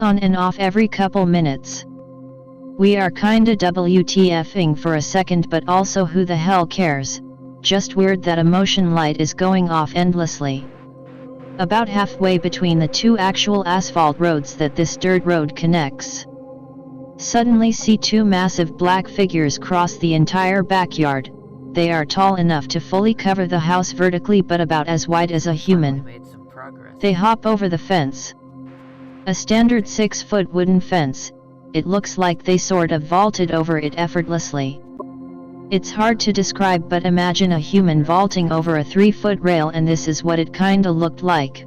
on and off every couple minutes. We are kinda WTFing for a second, but also who the hell cares, just weird that a motion light is going off endlessly. About halfway between the two actual asphalt roads that this dirt road connects. Suddenly see two massive black figures cross the entire backyard. They are tall enough to fully cover the house vertically but about as wide as a human. They hop over the fence. A standard 6-foot wooden fence. It looks like they sort of vaulted over it effortlessly. It's hard to describe, but imagine a human vaulting over a 3-foot rail, and this is what it kinda looked like.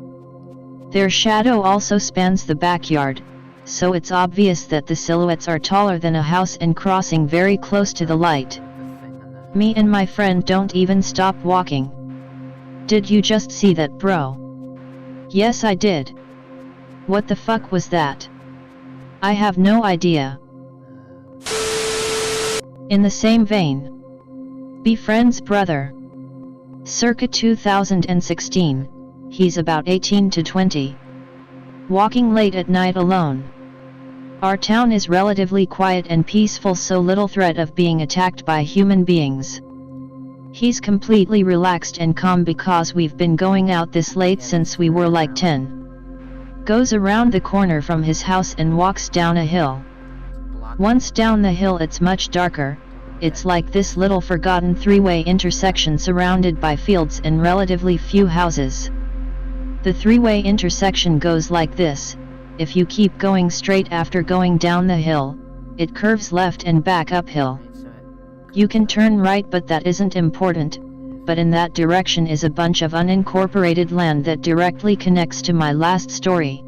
Their shadow also spans the backyard, so it's obvious that the silhouettes are taller than a house and crossing very close to the light. Me and my friend don't even stop walking. Did you just see that, bro? Yes, I did. What the fuck was that? I have no idea. In the same vein, befriend's brother. Circa 2016, he's about 18 to 20. Walking late at night alone. Our town is relatively quiet and peaceful, so little threat of being attacked by human beings. He's completely relaxed and calm because we've been going out this late since we were like 10. Goes around the corner from his house and walks down a hill. Once down the hill it's much darker. It's like this little forgotten 3-way intersection surrounded by fields and relatively few houses. The 3-way intersection goes like this. If you keep going straight after going down the hill, it curves left and back uphill. You can turn right, but that isn't important, but in that direction is a bunch of unincorporated land that directly connects to my last story.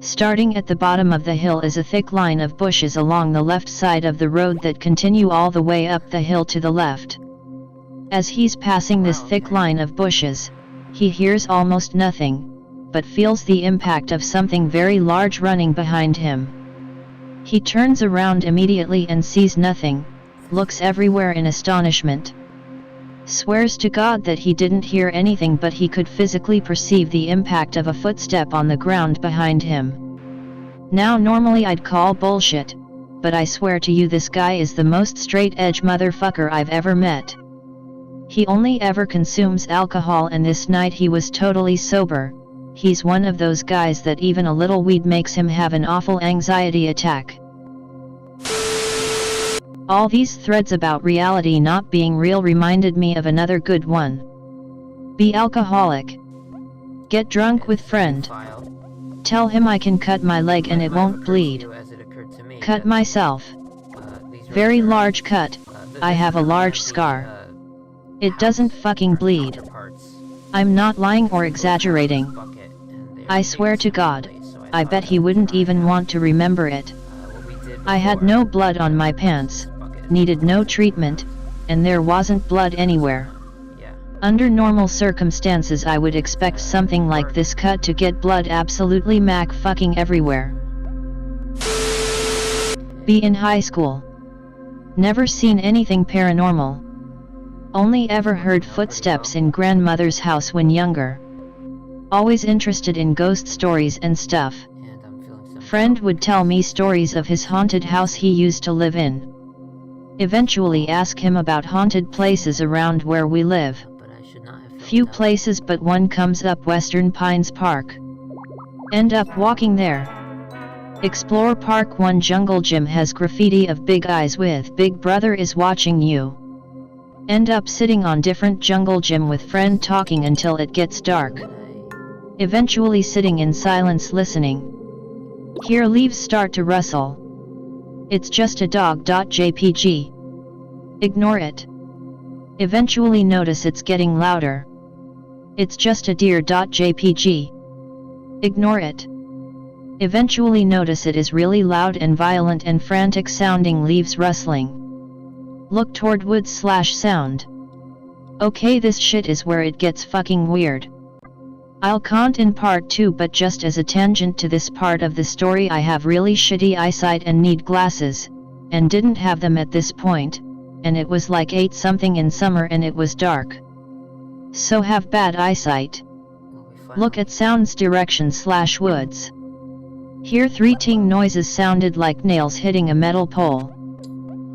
Starting at the bottom of the hill is a thick line of bushes along the left side of the road that continue all the way up the hill to the left. As he's passing this thick line of bushes, he hears almost nothing, but feels the impact of something very large running behind him. He turns around immediately and sees nothing, looks everywhere in astonishment. Swears to God that he didn't hear anything, but he could physically perceive the impact of a footstep on the ground behind him. Now normally I'd call bullshit, but I swear to you this guy is the most straight edge motherfucker I've ever met. He only ever consumes alcohol, and this night he was totally sober. He's one of those guys that even a little weed makes him have an awful anxiety attack. All these threads about reality not being real reminded me of another good one. Be alcoholic. Get drunk with friend. Tell him I can cut my leg and it won't bleed. Cut myself. Very large cut. I have a large scar. It doesn't fucking bleed. I'm not lying or exaggerating. I swear to God, I bet he wouldn't even want to remember it. I had no blood on my pants, needed no treatment, and there wasn't blood anywhere. Under normal circumstances I would expect something like this cut to get blood absolutely mac fucking everywhere. Be in high school. Never seen anything paranormal. Only ever heard footsteps in grandmother's house when younger. Always interested in ghost stories and stuff. Friend would tell me stories of his haunted house he used to live in. Eventually ask him about haunted places around where we live. Few places, but one comes up: Western Pines Park. End up walking there. Explore Park. One jungle gym has graffiti of big eyes with "Big Brother is watching you." End up sitting on different jungle gym with friend talking until it gets dark. Eventually sitting in silence listening. Hear leaves start to rustle. It's just a dog.jpg. Ignore it. Eventually notice it's getting louder. It's just a deer.jpg. Ignore it. Eventually notice it is really loud and violent and frantic sounding leaves rustling. Look toward woods/sound. Okay, this shit is where it gets fucking weird. I'll count in part 2, but just as a tangent to this part of the story, I have really shitty eyesight and need glasses, and didn't have them at this point, and it was like 8 something in summer and it was dark. So have bad eyesight. Look at sounds direction/woods. Here 3 ting noises sounded like nails hitting a metal pole.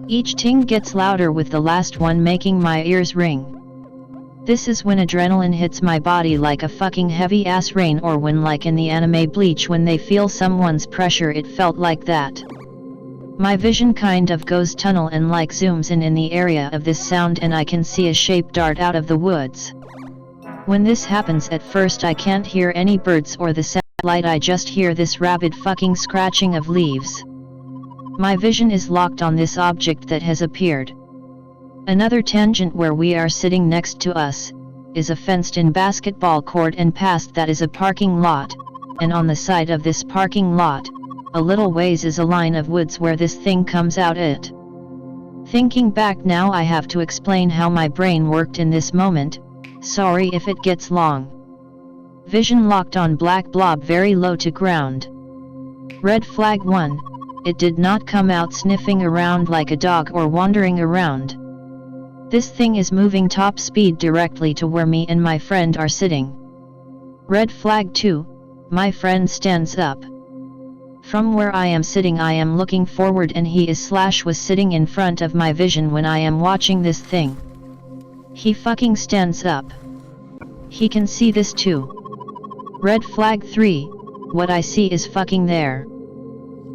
Each ting gets louder with the last one making my ears ring. This is when adrenaline hits my body like a fucking heavy ass rain, or when, like in the anime Bleach, when they feel someone's pressure, it felt like that. My vision kind of goes tunnel and like zooms in the area of this sound, and I can see a shape dart out of the woods. When this happens, at first I can't hear any birds or the sound light, I just hear this rabid fucking scratching of leaves. My vision is locked on this object that has appeared. Another tangent where we are sitting next to us is a fenced-in basketball court, and past that is a parking lot, and on the side of this parking lot, a little ways is a line of woods where this thing comes out at. Thinking back now, I have to explain how my brain worked in this moment, sorry if it gets long. Vision locked on black blob very low to ground. Red flag 1, it did not come out sniffing around like a dog or wandering around. This thing is moving top speed directly to where me and my friend are sitting. Red flag 2, my friend stands up. From where I am sitting, I am looking forward, and he was sitting in front of my vision when I am watching this thing. He fucking stands up. He can see this too. Red flag 3, what I see is fucking there.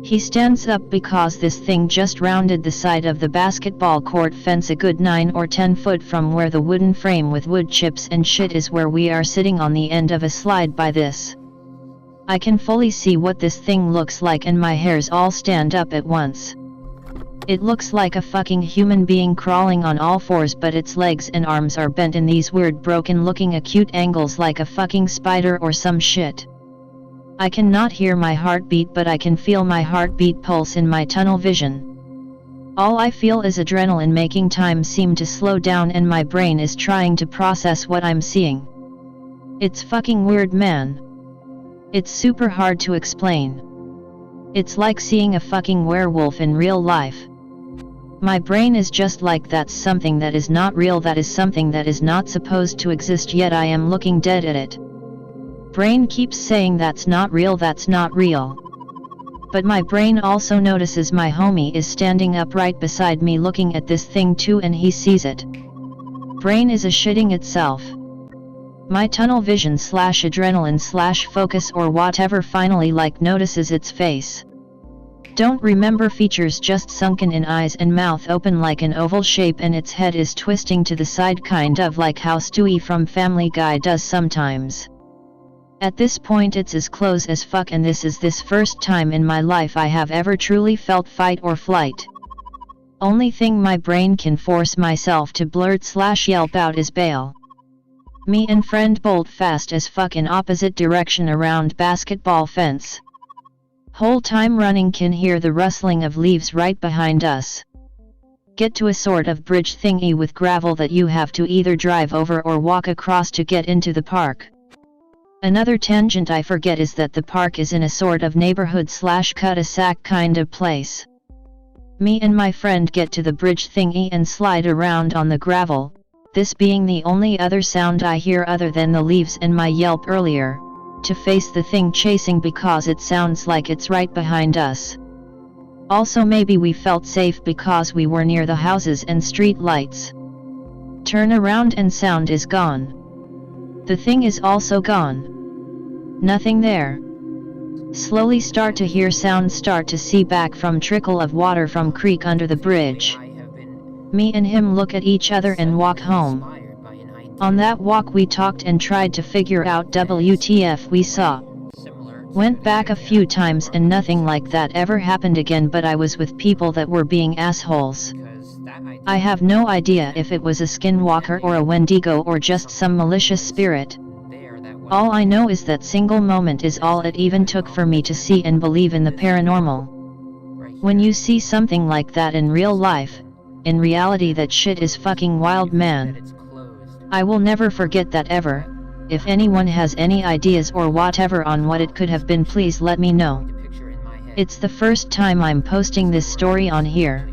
He stands up because this thing just rounded the side of the basketball court fence a good 9 or 10 foot from where the wooden frame with wood chips and shit is, where we are sitting on the end of a slide by this. I can fully see what this thing looks like, and my hairs all stand up at once. It looks like a fucking human being crawling on all fours, but its legs and arms are bent in these weird broken looking acute angles like a fucking spider or some shit. I cannot hear my heartbeat, but I can feel my heartbeat pulse in my tunnel vision. All I feel is adrenaline making time seem to slow down, and my brain is trying to process what I'm seeing. It's fucking weird, man. It's super hard to explain. It's like seeing a fucking werewolf in real life. My brain is just like, that's something that is not real, that is something that is not supposed to exist, yet I am looking dead at it. Brain keeps saying that's not real, that's not real. But my brain also notices my homie is standing up right beside me looking at this thing too, and he sees it. Brain is a shitting itself. My tunnel vision / adrenaline / focus or whatever finally like notices its face. Don't remember features, just sunken in eyes and mouth open like an oval shape, and its head is twisting to the side kind of like how Stewie from Family Guy does sometimes. At this point it's as close as fuck, and this is this first time in my life I have ever truly felt fight or flight. Only thing my brain can force myself to blurt / yelp out is bail. Me and friend bolt fast as fuck in opposite direction around basketball fence. Whole time running can hear the rustling of leaves right behind us. Get to a sort of bridge thingy with gravel that you have to either drive over or walk across to get into the park. Another tangent I forget is that the park is in a sort of neighborhood / cul-de-sac kind of place. Me and my friend get to the bridge thingy and slide around on the gravel, this being the only other sound I hear other than the leaves and my yelp earlier, to face the thing chasing because it sounds like it's right behind us. Also maybe we felt safe because we were near the houses and street lights. Turn around and sound is gone. The thing is also gone. Nothing there. Slowly start to hear sound, start to see back from trickle of water from creek under the bridge. Me and him look at each other and walk home. On that walk we talked and tried to figure out WTF we saw. Went back a few times and nothing like that ever happened again, but I was with people that were being assholes. I have no idea if it was a skinwalker or a Wendigo or just some malicious spirit. All I know is that single moment is all it even took for me to see and believe in the paranormal. When you see something like that in real life, in reality that shit is fucking wild, man. I will never forget that ever. If anyone has any ideas or whatever on what it could have been, please let me know. It's the first time I'm posting this story on here.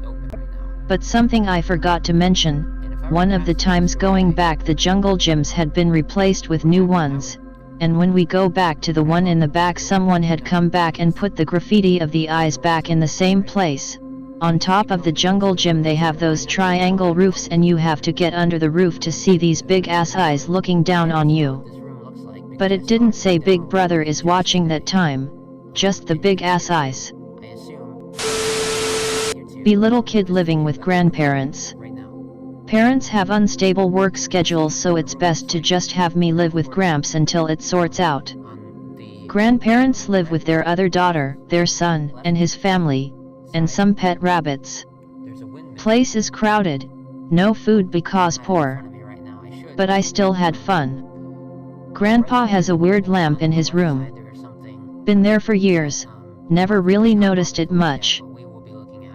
But something I forgot to mention, one of the times going back the jungle gyms had been replaced with new ones, and when we go back to the one in the back, someone had come back and put the graffiti of the eyes back in the same place. On top of the jungle gym they have those triangle roofs, and you have to get under the roof to see these big ass eyes looking down on you. But it didn't say Big Brother is watching that time, just the big ass eyes. Be little kid living with grandparents. Parents have unstable work schedules, so it's best to just have me live with Gramps until it sorts out. Grandparents live with their other daughter, their son, and his family, and some pet rabbits. Place is crowded, no food because poor. But I still had fun. Grandpa has a weird lamp in his room. Been there for years, never really noticed it much.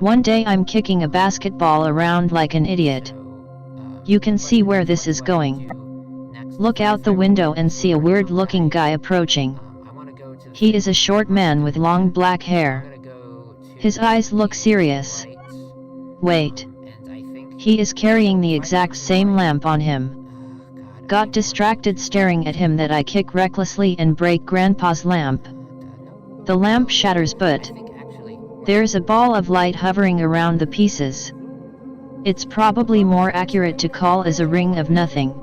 One day I'm kicking a basketball around like an idiot. You can see where this is going. Look out the window and see a weird looking guy approaching. He is a short man with long black hair. His eyes look serious. Wait. He is carrying the exact same lamp on him. Got distracted staring at him that I kick recklessly and break Grandpa's lamp. The lamp shatters, but there's a ball of light hovering around the pieces. It's probably more accurate to call as a ring of nothing.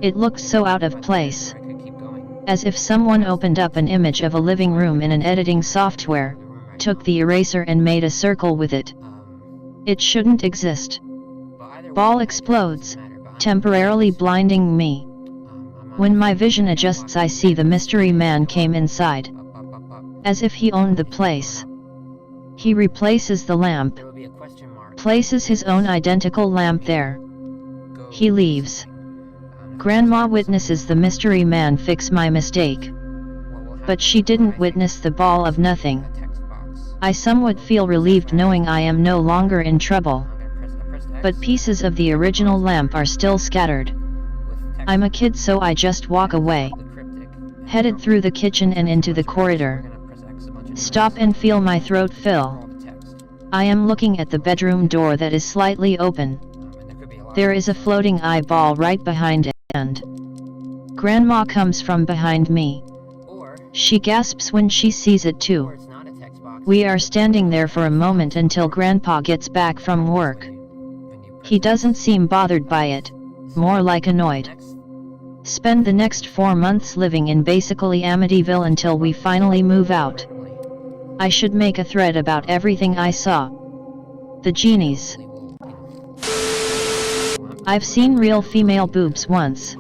It looks so out of place. As if someone opened up an image of a living room in an editing software, took the eraser and made a circle with it. It shouldn't exist. Ball explodes, temporarily blinding me. When my vision adjusts, I see the mystery man came inside. As if he owned the place. He replaces the lamp. Places his own identical lamp there. He leaves. Grandma witnesses the mystery man fix my mistake. But she didn't witness the ball of nothing. I somewhat feel relieved knowing I am no longer in trouble. But pieces of the original lamp are still scattered. I'm a kid, so I just walk away. Headed through the kitchen and into the corridor. Stop and feel my throat fill. I am looking at the bedroom door that is slightly open. There is a floating eyeball right behind it, and Grandma comes from behind me. She gasps when she sees it too. We are standing there for a moment until Grandpa gets back from work. He doesn't seem bothered by it, more like annoyed. Spend the next 4 months living in basically Amityville until we finally move out. I should make a thread about everything I saw. The genies. I've seen real female boobs once.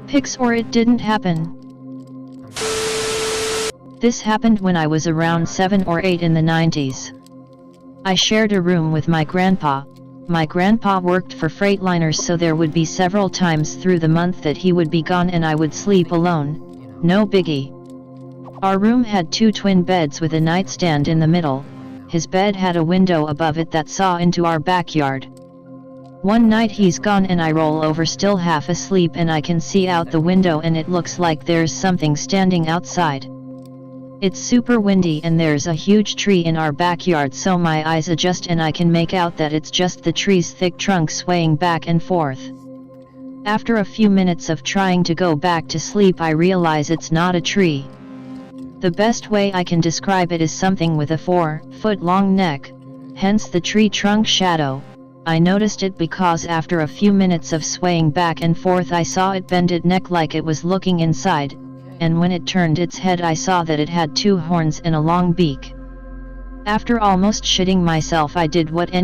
Pics or it didn't happen. This happened when I was around 7 or 8 in the 90s. I shared a room with my grandpa. My grandpa worked for Freightliners, so there would be several times through the month that he would be gone and I would sleep alone. No biggie. Our room had 2 twin beds with a nightstand in the middle. His bed had a window above it that saw into our backyard. One night he's gone and I roll over still half asleep, and I can see out the window and it looks like there's something standing outside. It's super windy and there's a huge tree in our backyard, so my eyes adjust and I can make out that it's just the tree's thick trunk swaying back and forth. After a few minutes of trying to go back to sleep, I realize it's not a tree. The best way I can describe it is something with a 4-foot-long neck, hence the tree trunk shadow. I noticed it because after a few minutes of swaying back and forth I saw it bend its neck like it was looking inside, and when it turned its head I saw that it had 2 horns and a long beak. After almost shitting myself, I did what any